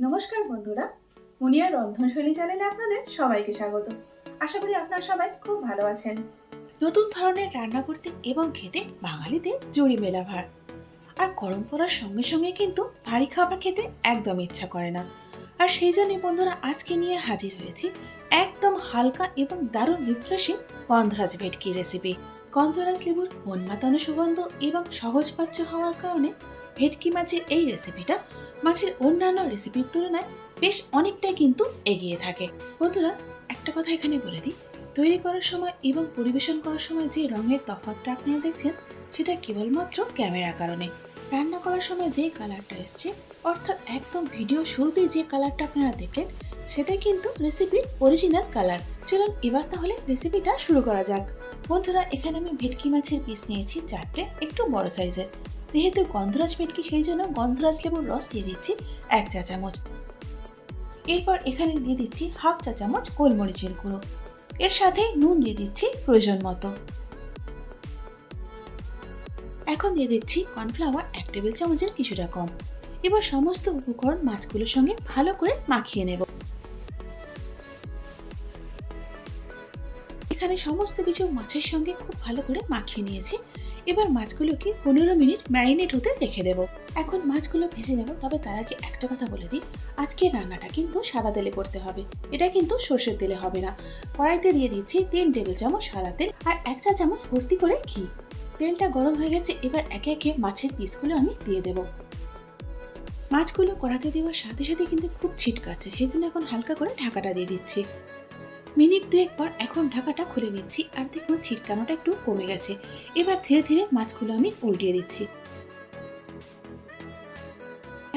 নমস্কার বন্ধুরা, মুনিয়া রন্ধনশৈলী চ্যানেলে আপনাদের সবাইকে স্বাগত। আশা করি আপনারা সবাই খুব ভালো আছেন। নতুন ধরনের রান্না করতে এবং খেতে বাঙালিদের জুড়ি মেলা ভার। আর গরম পড়ার সঙ্গে সঙ্গে কিন্তু ভারী খাবার খেতে একদম ইচ্ছা করে না। আর সেই জন্যই বন্ধুরা আজকে নিয়ে হাজির হয়েছি একদম হালকা এবং দারুণ রিফ্রেশিং গন্ধরাজ ভেটকি রেসিপি। গন্ধরাজ লেবুর মন মাতানো সুগন্ধ এবং সহজপাচ্য হওয়ার কারণে ভেটকি মাছের এই রেসিপিটা মাছের অন্যান্য রেসিপির তুলনায় বেশ অনেকটাই কিন্তু এগিয়ে থাকে। বন্ধুরা, একটা কথা এখানে বলে দিই, তৈরি করার সময় এবং পরিবেশন করার সময় যে রঙের তফাৎটা আপনারা দেখছেন সেটা কেবলমাত্র ক্যামেরার কারণে। রান্না করার সময় যে কালারটা এসছে, অর্থাৎ একদম ভিডিও শুরুতেই যে কালারটা আপনারা দেখলেন, সেটাই কিন্তু রেসিপির অরিজিনাল কালার। চলুন এবার তাহলে রেসিপিটা শুরু করা যাক। বন্ধুরা, এখানে আমি ভেটকি মাছের পিস নিয়েছি 4টে, একটু বড় সাইজের। যেহেতু গন্ধরাজ ভেটকি সেই জন্য গন্ধরাজ লেবুর রস দিয়ে দিচ্ছি 1 চা চামচ। এরপর এখানে দিয়ে দিচ্ছি হাফ চা চামচ গোলমরিচের গুঁড়ো। এর সাথে নুন দিয়ে দিচ্ছি প্রয়োজন মতো। এখন দিয়ে দিচ্ছি কর্নফ্লাওয়ার 1 টেবিল চামচের কিছুটা কম। এবার সমস্ত উপকরণ মাছগুলোর সঙ্গে ভালো করে মাখিয়ে নেব। এখানে সমস্ত কিছু মাছের সঙ্গে খুব ভালো করে মাখিয়ে নিয়েছি। এবার মাছগুলোকে 15 মিনিট ম্যারিনেট হতে রেখে দেব। এখন মাছগুলো ভেজে নেব, তবে তার আগে একটা কথা বলে দিই, আজকে রান্নাটা কিন্তু সাদা তেলে করতে হবে, এটা কিন্তু সর্ষের তেলে হবে না। কড়াইতে দিয়ে দিচ্ছি 3 টেবিল চামচ সাদা তেল আর 1 চা চামচ ভর্তি করে ঘি। তেলটা গরম হয়ে গেছে, এবার একে একে মাছের পিসগুলো আমি দিয়ে দেব। মাছগুলো কড়াতে দেওয়ার সাথে সাথে কিন্তু খুব ছিটকাচ্ছে, সেই জন্য এখন হালকা করে ঢাকাটা দিয়ে দিচ্ছি। মিনিট 2 পর এখন ঢাকাটা খুলে নিচ্ছি, আর দেখুন ছিটকানোটা একটু কমে গেছে। এবার ধীরে ধীরে মাছগুলো আমি উল্টিয়ে দিচ্ছি।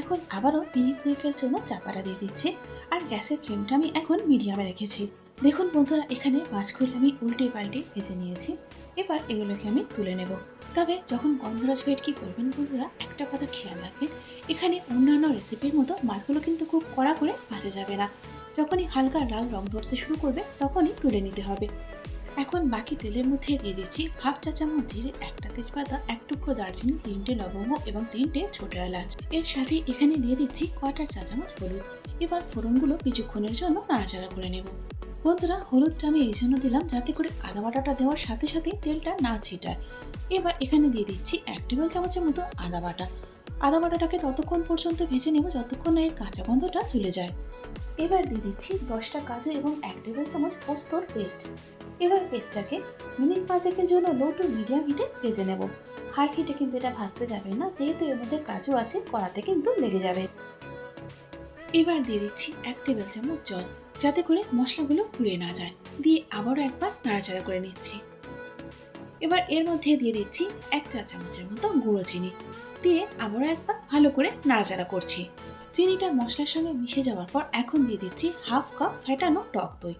এখন আবারও মিনিট 2 জন্য চাপাটা দিয়ে দিচ্ছি, আর গ্যাসের ফ্লেমটা আমি এখন মিডিয়ামে রেখেছি। দেখুন বন্ধুরা, এখানে মাছগুলো আমি উল্টে পাল্টে ভেজে নিয়েছি। এবার এগুলোকে আমি তুলে নেব। তবে যখন গন্ধরাজ ভেটকি করবেন বন্ধুরা, একটা কথা খেয়াল রাখবেন, এখানে অন্যান্য রেসিপির মতো মাছগুলো কিন্তু খুব কড়া করে ভাজা যাবে না। যখনই হালকা লাল রং ধরতে শুরু করবে তখনই তুলে নিতে হবে। এখন বাকি তেলের মধ্যে দিয়ে দিচ্ছি হাফ চা চামচ জিরে, 1টা তেজপাতা, 1 টুকরো দারচিনি, 3টে লবঙ্গ এবং 3টে ছোট এলাচ। এর সাথে এখানে দিয়ে দিচ্ছি 1/4 চা চামচ হলুদ। এবার ফোড়নগুলো কিছুক্ষণের জন্য নাড়াচাড়া করে নেব। বন্ধুরা, হলুদটা আমি এই জন্য দিলাম যাতে করে আদা বাটাটা দেওয়ার সাথে সাথে তেলটা না ছিটায়। এবার এখানে দিয়ে দিচ্ছি 1 টেবিল চামচের মতো আদা বাটা। আদা বাটাটাকে ততক্ষণ পর্যন্ত ভেজে নেব যতক্ষণ না এর কাঁচা গন্ধটা চলে যায়। এবার দিয়ে দিচ্ছি 10টা কাজু এবং 1 টেবিল চামচ পোস্তর পেস্ট। এবার পেস্টটাকে মিনিট 5 জন্য লো টু মিডিয়াম হিটে ভেজে নেব। হাই হিটে কিন্তু এটা ভাজতে যাবে না, যেহেতু এর মধ্যে কাজু আছে, কড়াতে কিন্তু লেগে যাবে। এবার দিয়ে দিচ্ছি 1 টেবিল চামচ জল, যাতে করে মশলাগুলো পুড়ে না যায়। দিয়ে আবারও একবার নাড়াচাড়া করে নিচ্ছি। এবার এর মধ্যে দিয়ে দিচ্ছি 1 চা চামচের মতো গুঁড়ো চিনি। দিয়ে আবারও একবার ভালো করে নাড়াচাড়া করছি। চিনিটা মশলার সঙ্গে মিশে যাওয়ার পর এখন দিয়ে দিচ্ছি হাফ কাপ ফেটানো টক দই।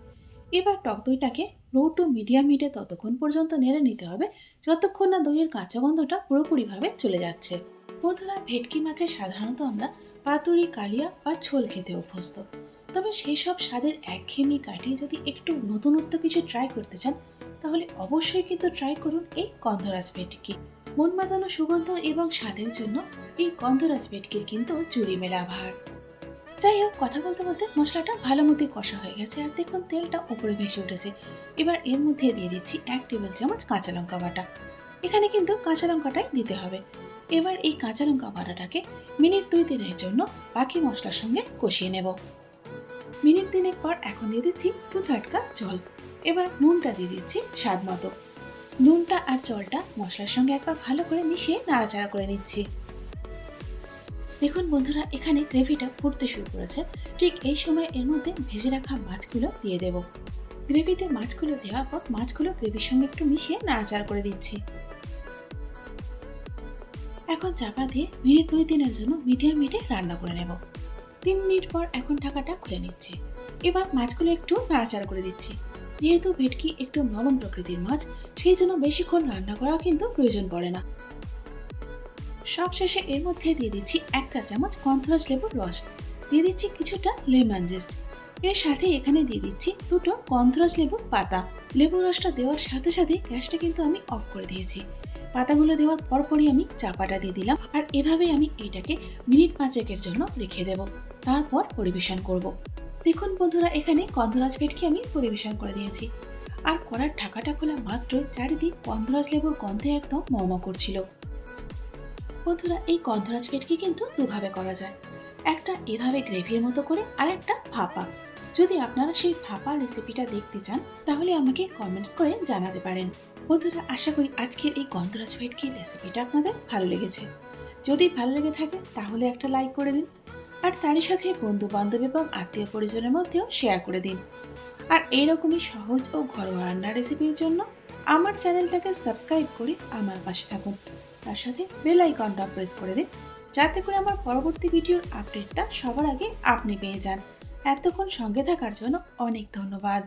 এবার টক দইটাকে লো টু মিডিয়াম হিটে ততক্ষণ পর্যন্ত নেড়ে নিতে হবে যতক্ষণ না দইয়ের কাঁচা গন্ধটা পুরোপুরিভাবে চলে যাচ্ছে। বন্ধুরা, ভেটকি মাছে সাধারণত আমরা পাতুরি, কালিয়া বা ঝোল খেতে অভ্যস্ত। তবে সেই সব স্বাদের একঘেয়েমি কাটিয়ে যদি একটু নতুনত্ব কিছু ট্রাই করতে চান, তাহলে অবশ্যই কিন্তু ট্রাই করুন এই গন্ধরাজ ভেটকি। মন মাতানো সুগন্ধ এবং স্বাদের জন্য এই গন্ধরাজ ভেটকির কিন্তু জুড়ি মেলা ভার। যাই হোক, কথা বলতে বলতে মশলাটা ভালো মতোই কষা হয়ে গেছে, আর দেখুন তেলটা উপরে ভেসে উঠেছে। এবার এর মধ্যে দিয়ে দিচ্ছি 1 টেবিল চামচ কাঁচা লঙ্কা বাটা। এখানে কিন্তু কাঁচা লঙ্কাটাই দিতে হবে। এবার এই কাঁচা লঙ্কা বাটাটাকে মিনিট 2-3 জন্য বাকি মশলার সঙ্গে কষিয়ে নেব। মিনিট 3 পর এখন দিয়ে দিচ্ছি 2/3 কাপ জল। এবার নুনটা দিয়ে দিচ্ছি স্বাদ মতো। নুনটা আর জলটা মশলার সঙ্গে একবার ভালো করে মিশিয়ে নাড়াচাড়া করে নিচ্ছি। দেখুন বন্ধুরা, এখানে গ্রেভিটা ফুটতে শুরু করেছে। ঠিক এই সময় এর মধ্যে ভেজে রাখা মাছগুলো দিয়ে দেব। গ্রেভিতে মাছগুলো দেওয়ার পর মাছগুলো গ্রেভির সঙ্গে একটু মিশিয়ে নাড়াচাড়া করে দিচ্ছি। এখন চাপা দিয়ে মিনিট 2-3 জন্য মিডিয়াম হিটে রান্না করে নেব। 3 মিনিট পর এখন ঢাকাটা খুলে নিচ্ছি। এবার মাছগুলো একটু নাড়াচাড়া করে দিচ্ছি। যেহেতু ভেটকি একটু নরম প্রকৃতির মাছ, সেই জন্য বেশিক্ষণ রান্না করার কিন্তু প্রয়োজন পড়ে না। সবশেষে এর মধ্যে দিয়ে দিচ্ছি 1 চা চামচ গন্ধরাজ লেবুর রস। দিয়ে দিচ্ছি কিছুটা লেমন জেস্ট। এর সাথে এখানে দিয়ে দিচ্ছি 2টো গন্ধরাজ লেবুর পাতা। লেবুর রসটা দেওয়ার সাথে সাথে গ্যাসটা কিন্তু আমি অফ করে দিয়েছি। পাতাগুলো দেওয়ার পরপরই আমি চাপাটা দিয়ে দিলাম, আর এভাবেই আমি এটাকে মিনিট 5 জন্য রেখে দেব। তারপর পরিবেশন করব। দেখুন বন্ধুরা, এখানে গন্ধরাজ ভেটকি আমি পরিবেশন করে দিয়েছি। আর কড়ার ঢাকাটা খোলা মাত্রই চারিদিক গন্ধরাজ লেবুর গন্ধে একদম মম করছিল। বন্ধুরা, এই গন্ধরাজ ভেটকি কিন্তু দুভাবে করা যায়। একটা এভাবে গ্রেভির মতো করে, আর একটা ভাপা। যদি আপনারা সেই ভাপা রেসিপিটা দেখতে চান তাহলে আমাকে কমেন্টস করে জানাতে পারেন। বন্ধুরা, আশা করি আজকের এই গন্ধরাজ ভেটকির রেসিপিটা আপনাদের ভালো লেগেছে। যদি ভালো লেগে থাকে তাহলে একটা লাইক করে দিন, আর তারই সাথে বন্ধু বান্ধব এবং আত্মীয় পরিজনের মধ্যেও শেয়ার করে দিন। আর এইরকমই সহজ ও ঘরোয়া রান্নার রেসিপির জন্য আমার চ্যানেলটাকে সাবস্ক্রাইব করে আমার পাশে থাকুন। তার সাথে বেল আইকনটা প্রেস করে দিন, যাতে করে আমার পরবর্তী ভিডিওর আপডেটটা সবার আগে আপনি পেয়ে যান। এতক্ষণ সঙ্গে থাকার জন্য অনেক ধন্যবাদ।